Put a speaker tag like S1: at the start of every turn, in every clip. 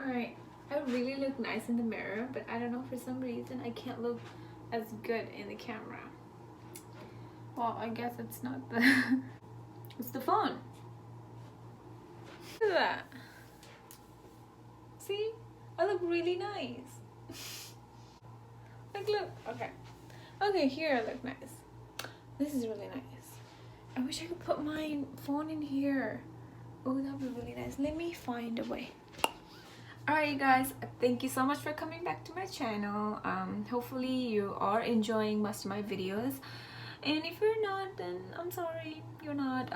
S1: Alright, I really look nice in the mirror, but I don't know, for some reason I can't look as good in the camera. Well, I guess it's not the it's the phone. Look at that. See? I look really nice. Like, look. Okay, here I look nice. This is really nice. I wish I could put my phone in here. Oh, that would be really nice. Let me find a way. Alright guys, thank you so much for coming back to my channel. Hopefully you are enjoying most of my videos, and if you're not, then I'm sorry you're not.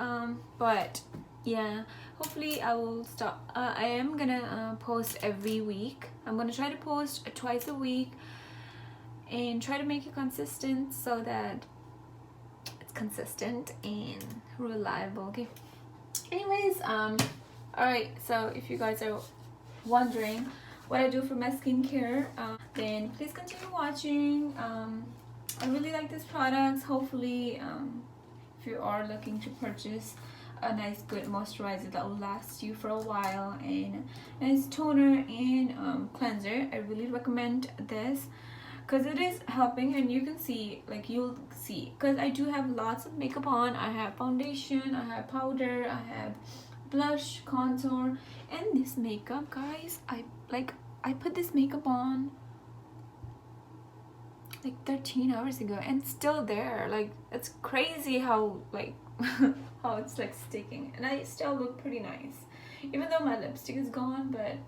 S1: But yeah, hopefully I will stop. I am gonna post every week. I'm gonna try to post twice a week and try to make it consistent so that it's consistent and reliable. Okay, anyways, alright, so if you guys are wondering what I do for my skincare, then please continue watching. I really like these products. Hopefully if you are looking to purchase a nice good moisturizer that will last you for a while, and nice toner and cleanser, I really recommend this because it is helping. And you can see, like, you'll see, because I do have lots of makeup on. I have foundation, I have powder, I have blush, contour, and this makeup, guys, I put this makeup on like 13 hours ago and it's still there. Like, it's crazy how, like, how it's like sticking, and I still look pretty nice even though my lipstick is gone. But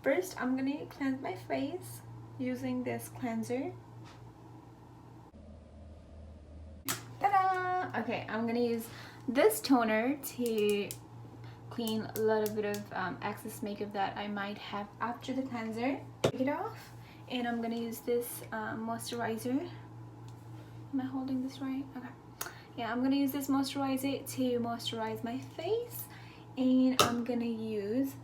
S1: first I'm gonna cleanse my face using this cleanser. Ta-da! Okay, I'm gonna use this toner to clean a little bit of excess makeup that I might have after the cleanser. Take it off, and I'm gonna use this moisturizer. Am I holding this right? Okay. Yeah, I'm gonna use this moisturizer to moisturize my face, and I'm gonna use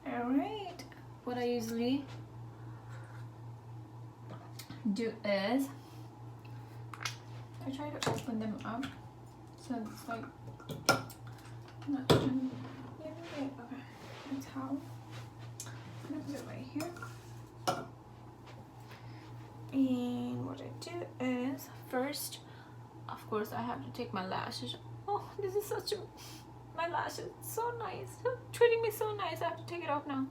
S1: alright, what I usually do is I try to open them up so it's like not even, okay, that's how I'm gonna put it right here. And what I do is, first, of course, I have to take my lashes. Oh, this is such a, my lashes, so nice, treating me so nice. I have to take it off now.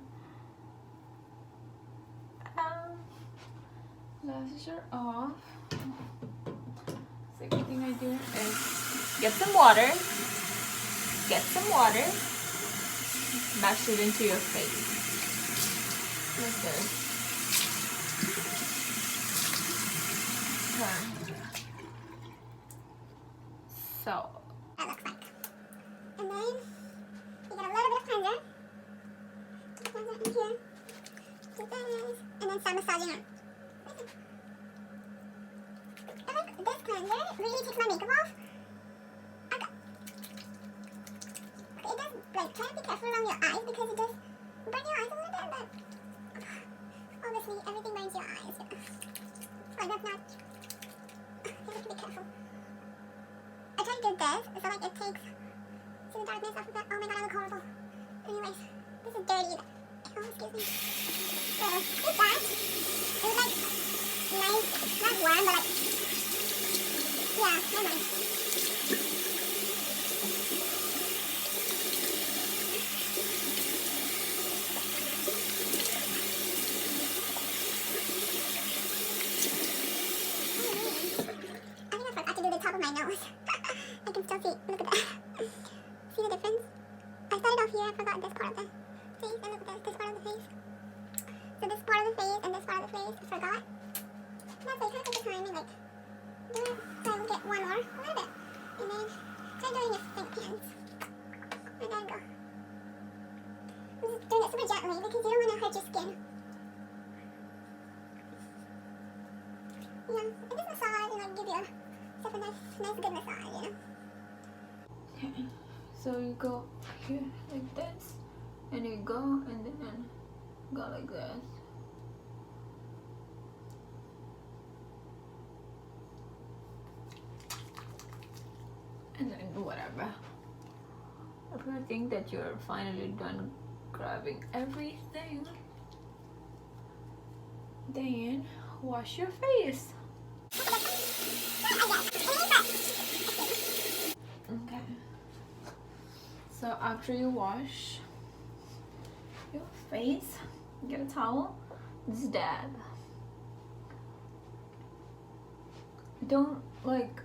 S1: Lashes are off. Second thing I do is get some water, mash it into your face like this. So
S2: that looks like. And then you get a little bit of cleanser. Cleanser in here. Do this. And then start massaging it. I like this cleanser. It really takes my makeup off. Okay. It does, like, try to be careful around your eyes because it does burn your eyes a little bit, but obviously everything burns your eyes. But that's not, you have to be careful. I try to do this, so like it takes, see the darkness off of that. Oh my god, I look horrible. Anyways, this is dirty. Oh, excuse me. So, did that. It was like nice, not warm, but like, yeah, no nice. I think I forgot to do the top of my nose. I can still see. Look at that. See the difference? I started off here. I forgot this part of the face. And look at this part of the face. So this part of the face and this part of the face, I forgot. That's why I kind of take the time and like do it. So I will get one more, a little bit. And then try doing your hands. And then go. I'm just doing it super gently because you don't want to hurt your skin. You know, and just massage and like give you a nice good massage, you know.
S1: okay, so you go here like this, and you go and then go like this. whatever. If you think that you're finally done grabbing everything, then wash your face. Okay. So after you wash your face, get a towel, just dab. Don't like,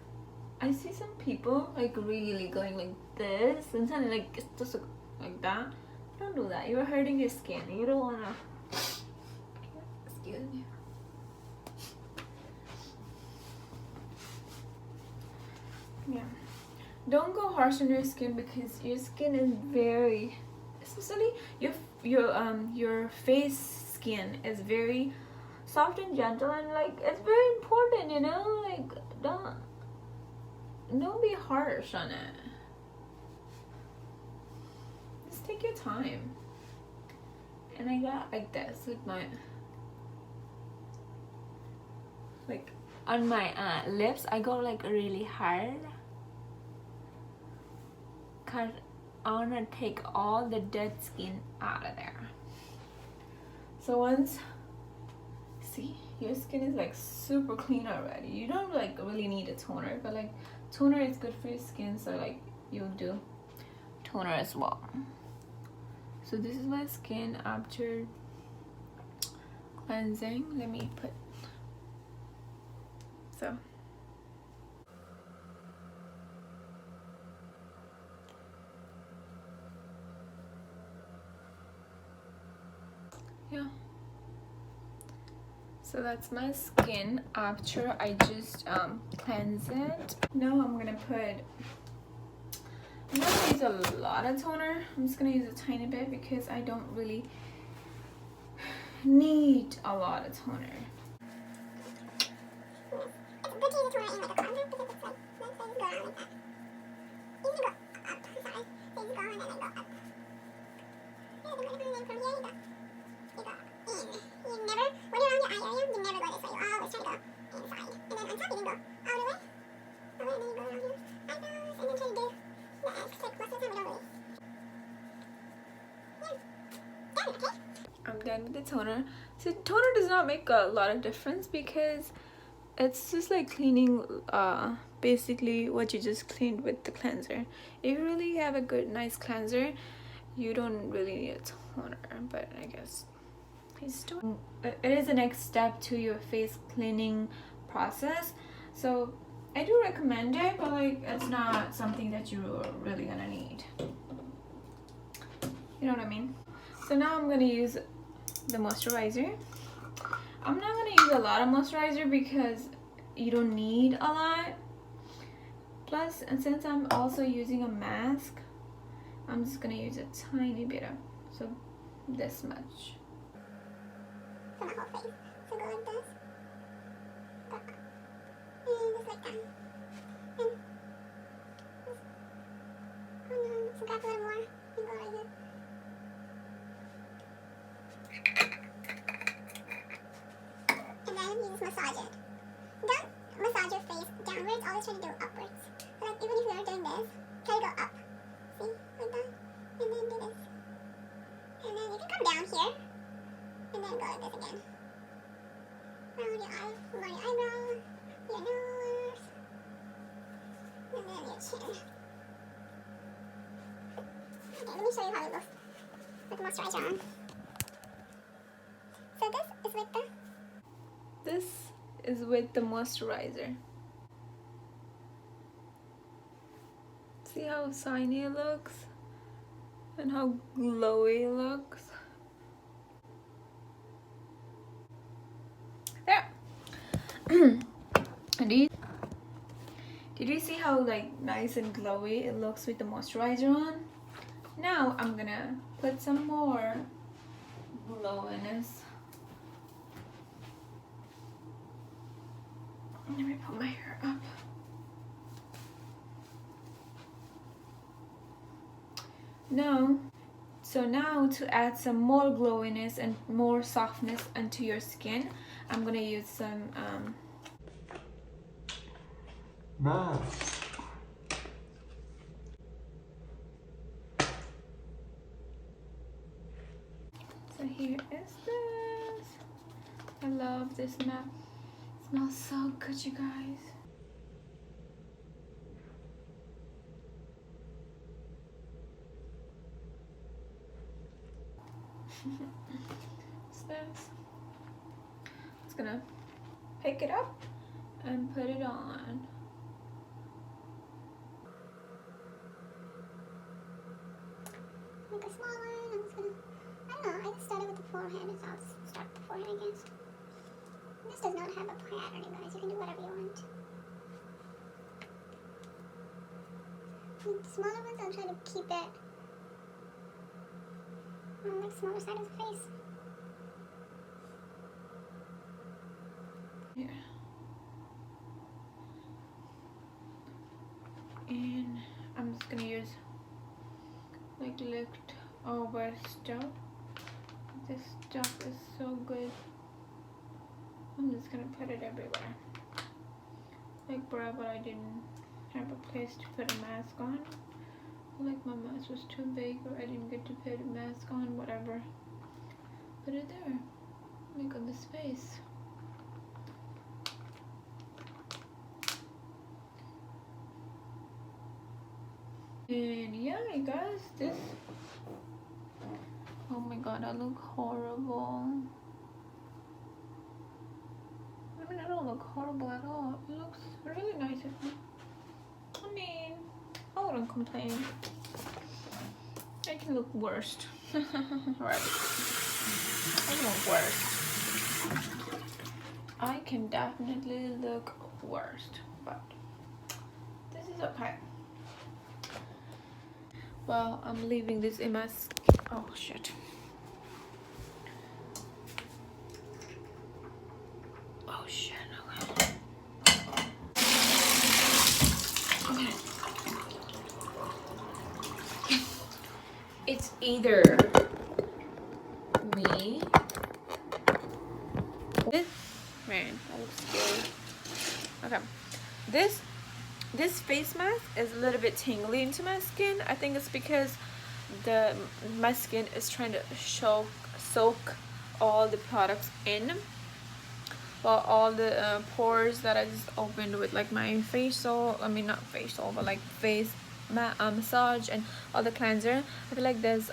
S1: I see some people like really going like this and then like it's just like that. Don't do that. You're hurting your skin. You don't wanna. Excuse me. Yeah. Don't go harsh on your skin because your skin is very, especially your face skin is very soft and gentle, and like it's very important, you know, like don't be harsh on it. Just take your time. And I got like this with my like on my lips. I go like really hard because I want to take all the dead skin out of there. So once, see, your skin is like super clean already. You don't like really need a toner, but like toner is good for your skin, so like you'll do toner as well. So this is my skin after cleansing. Let me put, so yeah, so that's my skin after I just cleanse it. Now I'm gonna use a lot of toner. I'm just gonna use a tiny bit because I don't really need a lot of toner. I'm done with the toner. So toner does not make a lot of difference because it's just like cleaning basically what you just cleaned with the cleanser. If you really have a good nice cleanser, you don't really need a toner, but I guess it is the next step to your face cleaning process. So I do recommend it, but like it's not something that you're really gonna need. You know what I mean? So now I'm gonna use the moisturizer. I'm not gonna use a lot of moisturizer because you don't need a lot. Plus, and since I'm also using a mask, I'm just gonna use a tiny bit of, so this much.
S2: For my whole face. So go like this. And just like that. And just, so grab a little more and go like this. And then you just massage it. Don't massage your face downwards, always try to do upwards. So like even if you're doing this, try to go up. See? Like that. And then do this. And then you can come down here. And then go like this again. Around your eyes, around your eyebrow, your nose, and then your chin. Okay, let me show you how it looks with the moisturizer on. So
S1: This is with the moisturizer. See how shiny it looks? And how glowy it looks? There! Did you see how like nice and glowy it looks with the moisturizer on? Now I'm gonna put some more glowiness. Let me put my hair up. Now to add some more glowiness and more softness into your skin, I'm gonna use some here is this. I love this map. It smells so good, you guys. What's this? It's gonna pick it up and put it on.
S2: Like a small one. I'm just gonna, I don't know, I just started with the forehead, so I'll just start with the forehead, I guess. This does not have a pattern, you guys. You can do whatever you want. With the smaller ones, I'll try to keep it on the smaller side of the face.
S1: Here. And I'm just gonna use like leftover stuff. This stuff is so good. I'm just gonna put it everywhere. Like forever I didn't have a place to put a mask on. Like my mask was too big or I didn't get to put a mask on, whatever. Put it there. Like on this face. And yeah, you guys, this. Oh my god, I look horrible. I mean, I don't look horrible at all. It looks really nice of me. I mean, I wouldn't complain. I can look worse. Right. I can look worse. I can definitely look worse, but this is okay. Well, I'm leaving this in my oh shit. Oh shit, okay. Okay. It's either me. This man, that looks scary. Okay. This face mask is a little bit tingly into my skin. I think it's because my skin is trying to soak all the products in. Well, all the pores that I just opened with like my facial, I mean not facial, but like face massage and all the cleanser. I feel like there's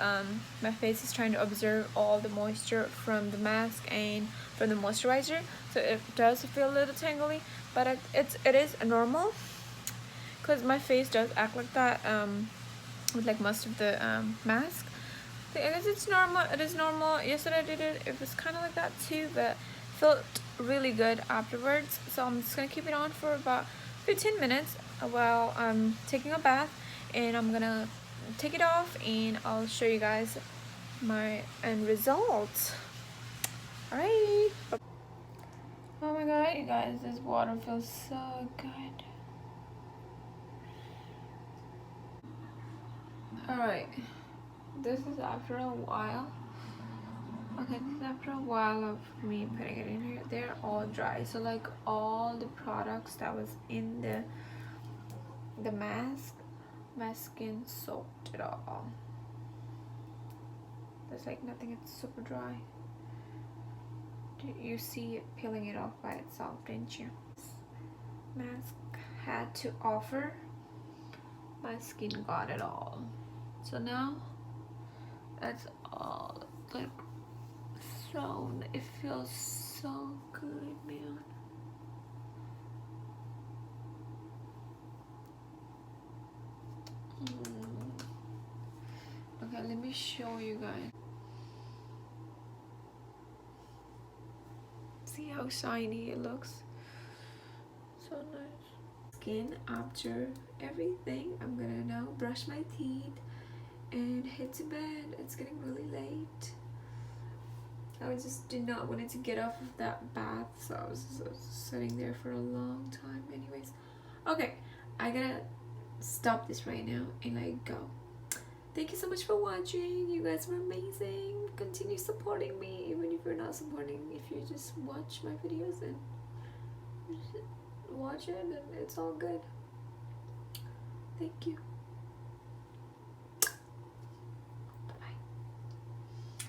S1: my face is trying to absorb all the moisture from the mask and from the moisturizer, so it does feel a little tingly, but it is normal. Because my face does act like that with like most of the mask. I guess it's normal. It is normal. Yesterday I did it. It was kind of like that too, but felt really good afterwards. So I'm just gonna keep it on for about 15 minutes while I'm taking a bath, and I'm gonna take it off and I'll show you guys my end result. Alright. Oh my god, you guys, this water feels so good. Alright, this is after a while. Okay, this is after a while of me putting it in here. They're all dry, so like all the products that was in the mask, my skin soaked it all. There's like nothing, it's super dry. You see it peeling it off by itself, didn't you? This mask had to offer. My skin got it all. So now that's all like so it feels so good, man. Okay, let me show you guys. See how shiny it looks? So nice. Skin after everything. I'm gonna now brush my teeth and head to bed. It's getting really late. I just did not want to get off of that bath, so I was just sitting there for a long time. Anyways, okay, I gotta stop this right now and let it go. Thank you so much for watching. You guys were amazing. Continue supporting me, even if you're not supporting. If you just watch my videos and just watch it, and it's all good. Thank you.